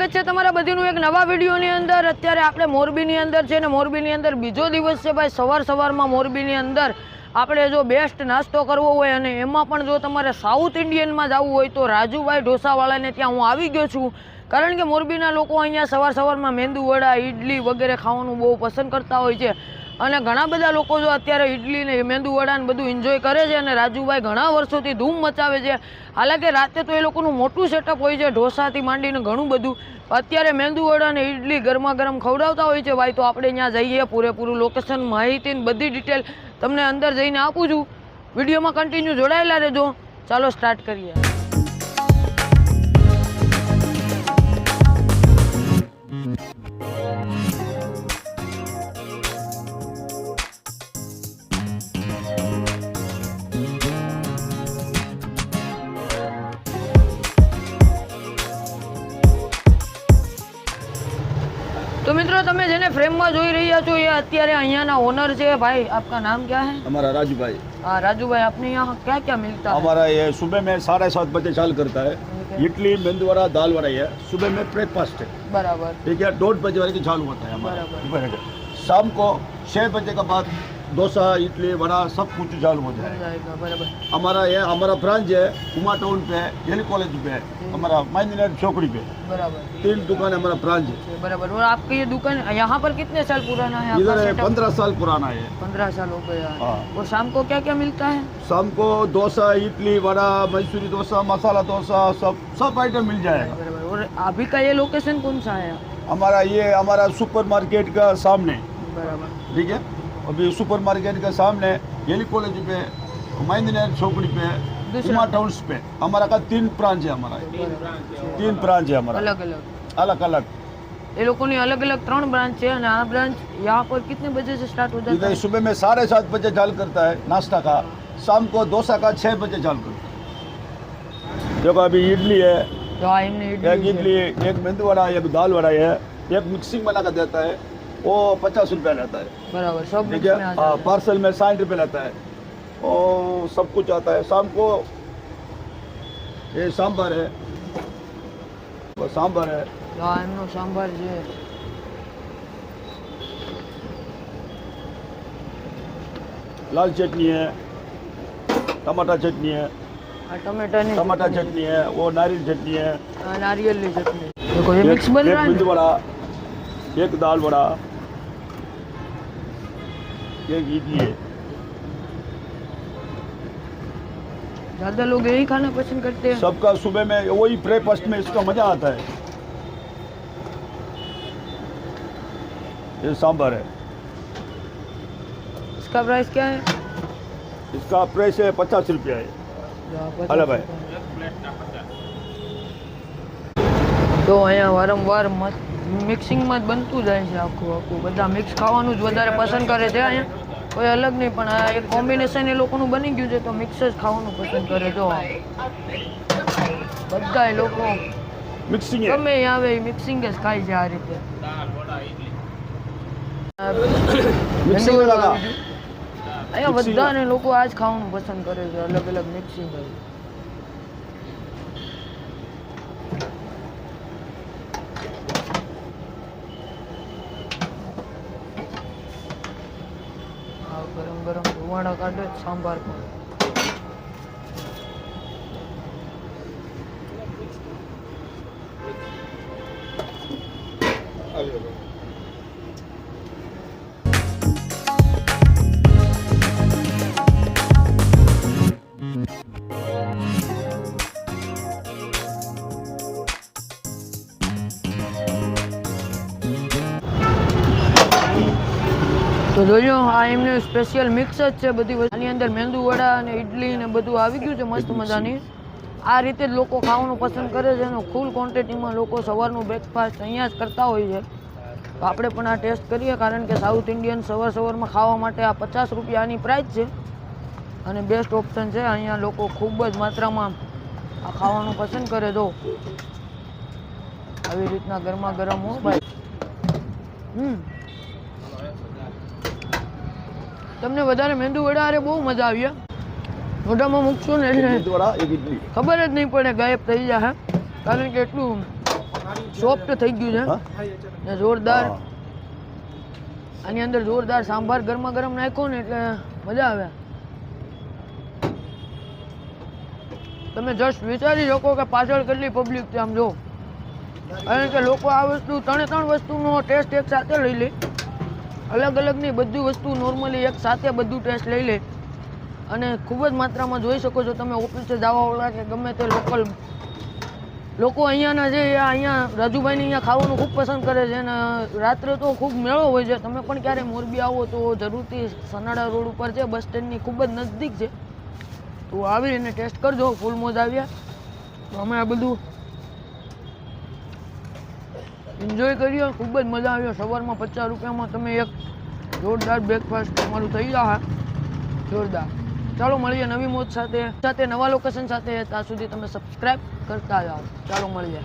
સ્વાગત છે તમારા બધીનું એક નવા વિડીયોની અંદર। અત્યારે આપણે મોરબીની અંદર છે ને મોરબીની અંદર બીજો દિવસ છે ભાઈ। સવારમાં મોરબીની અંદર આપણે જો બેસ્ટ નાસ્તો કરવો હોય અને એમાં પણ જો તમારે સાઉથ ઇન્ડિયનમાં જવું હોય તો રાજુભાઈ ઢોસાવાળાને ત્યાં હું આવી ગયો છું। કારણ કે મોરબીના લોકો અહીંયા સવારમાં મેંદુવડા ઇડલી વગેરે ખાવાનું બહુ પસંદ કરતા હોય છે અને ઘણા બધા લોકો જો અત્યારે ઇડલી ને મેંદુવડા ને બધું એન્જોય કરે છે અને રાજુભાઈ ઘણા વર્ષોથી ધૂમ મચાવે છે। હાલાકે રાતે તો એ લોકોનું મોટું સેટઅપ હોય છે, ઢોસાથી માંડીને ઘણું બધું। અત્યારે મેંદુવડા ને ઇડલી ગરમા ગરમ ખવડાવતા હોય છે ભાઈ। તો આપણે ત્યાં જઈએ, પૂરેપૂરું લોકેશન માહિતી ને બધી ડિટેલ તમને અંદર જઈને આપું છું। વિડીયોમાં કન્ટિન્યુ જોડાયેલા રહેજો। ચાલો સ્ટાર્ટ કરીએ। तो मित्रों તમે જેને ફ્રેમમાં જોઈ રહ્યા છો એ અત્યારે અહીંયાના ઓનર છે भाई। आपका नाम क्या है? हमारा राजू भाई। हाँ राजू भाई, अपने यहाँ क्या क्या मिलता है? हमारा ये सुबह में 7:30 बजे चालू करता है। इडली मेंदुवड़ा दाल वड़ा है। सुबह में ब्रेकफास्ट है, बराबर ठीक है। 1:30 बजे वाले चालू होता है हमारा। शाम को 6 बजे के बाद डोसा इडली वड़ा सब कुछ चालू हो जाएगा, बराबर। हमारा ब्रांच है उमा टाउन पे, एल कॉलेज पे, हमारा माइनर चौकड़ी पे, बराबर। 3 दुकान हमारा ब्रांच है, बराबर। और आपकी ये दुकान यहाँ पर कितने साल पुराना है? इधर 15 साल पुराना है। 15 साल हो गया। हाँ। और शाम को क्या क्या मिलता है? शाम को डोसा इडली वड़ा मैसूरी डोसा मसाला डोसा सब आइटम मिल जाएगा, बराबर। और अभी का ये लोकेशन कौन सा है? हमारा सुपर मार्केट का सामने, बराबर, ठीक है। अभी सुपर मार्केट के सामने एल कॉलेज पे, माइनर चौकड़ी पे, उमा टाउन पे हमारा का 3 ब्रांच है। हमारा 3 ब्रांच है हमारा, अलग अलग ये लोगों ने अलग अलग 3 ब्रांच है। आ ब्रांच यहाँ पर कितने बजे से स्टार्ट हो जाता है? सुबह में 7:30 बजे चालू करता है नाश्ता का। शाम को डोसा का 6 बजे चालू करता है। देखो अभी इडली है, एक इडली, एक मेंदुवड़ा, एक दाल वड़ा है, एक मिक्सिंग बना कर देता है, वो 50 रुपया लेता है, बराबर। सब ठीक है। पार्सल में 60 रुपये लेता है और सब कुछ आता है। शाम को ये सांभर है, वो सांभर है, सांभर है, लाल चटनी है, टमाटर चटनी है, टमाटर चटनी है, वो नारियल चटनी है, नारियल की चटनी। देखो ये मिक्स बन रहा है। मेंदु वड़ा, एक दाल वड़ा, एक इडली है। ज्यादा लोग यही खाना पसंद करते हैं। सबका सुबह में वही ब्रेकफास्ट में इसका मजा आता है। ये सांभर है, इसका प्राइस क्या है? इसका प्राइस है 50 रुपया है। हेलो भाई। तो अँ वारंवार मिक्सिंग में बनतु जाए છે આખું બધા મિક્સ ખાવાનું જ વધારે પસંદ કરે છે। અહીંયા કોઈ અલગ નહીં, પણ આ એક કોમ્બિનેશન એ લોકોનું બની ગયું છે તો મિક્સ જ ખાવાનું પસંદ કરે। જો બધા લોકો મિક્સિંગ ગમે આવે એ મિક્સિંગ જ ખાય છે આ રીતે। અહીંયા બધાને લોકો આ જ ખાવાનું પસંદ કરે છે, અલગ અલગ મિક્સિંગ કરે। गरम गरम धुआड़ा काटे सांभर को। तो જોજો આ એમને સ્પેશિયલ મિક્સ જ છે બધી વસ્તુ। આની અંદર મેંદુવડા અને ઇડલી ને બધું આવી ગયું છે મસ્ત મજાની। આ રીતે જ લોકો ખાવાનું પસંદ કરે છે અને ફૂલ ક્વોન્ટિટીમાં લોકો સવારનું બ્રેકફાસ્ટ અહીંયા જ કરતા હોય છે। તો આપણે પણ આ ટેસ્ટ કરીએ, કારણ કે સાઉથ ઇન્ડિયન સવારમાં ખાવા માટે આ 50 રૂપિયાની પ્રાઇસ છે અને બેસ્ટ ઓપ્શન છે। અહીંયા લોકો ખૂબ જ માત્રામાં આ ખાવાનું પસંદ કરે। તો આવી રીતના ગરમા ગરમ હો ભાઈ। તમને વધારે મેંદુવડા અરે બહુ મજા આવી। મોઢામાં મૂકશો ને એટલે ખબર જ નહીં પડે, ગાયબ થઈ જાય। કારણ કે એટલું સોફ્ટ થઈ ગયું હા? છે ને જોરદાર. હા. આની અંદર જોરદાર સાંભાર ગરમા ગરમ નાખ્યો ને એટલે મજા આવે. તમે જસ્ટ વિચારી શકો કે પાછળ કેટલી પબ્લિક છે. આમ જો, કારણ કે લોકો આ વસ્તુ ત્રણ વસ્તુનો ટેસ્ટ એક સાથે લઈ લે, અલગ અલગ નહીં, બધી વસ્તુ નોર્મલી એક સાથે બધું ટેસ્ટ લઈ લે. અને ખૂબ જ માત્રામાં જોઈ શકો છો તમે ઓફિસે જવાવાળા કે ગમે તે લોકલ લોકો અહીંયાના છે, અહીંયા રાજુભાઈને અહીંયા ખાવાનું ખૂબ પસંદ કરે છે. અને રાત્રે તો ખૂબ મેળો હોય છે. તમે પણ ક્યારે મોરબી આવો તો જરૂરથી સનાડા રોડ ઉપર છે, બસ સ્ટેન્ડની ખૂબ જ નજદીક છે. તો આવીને ટેસ્ટ કરજો. ફૂલ મોજ આવ્યા. તો અમે આ બધું એન્જોય કર્યો, ખૂબ જ મજા આવ્યો. સવારમાં 50 રૂપિયામાં તમે એક જોરદાર બ્રેકફાસ્ટ તમારું થઈ જશે. જોરદાર. ચાલો મળીએ નવી મોજ સાથે નવા લોકેશન સાથે. ત્યાં સુધી તમે સબસ્ક્રાઈબ કરતા જાઓ. ચાલો મળીએ.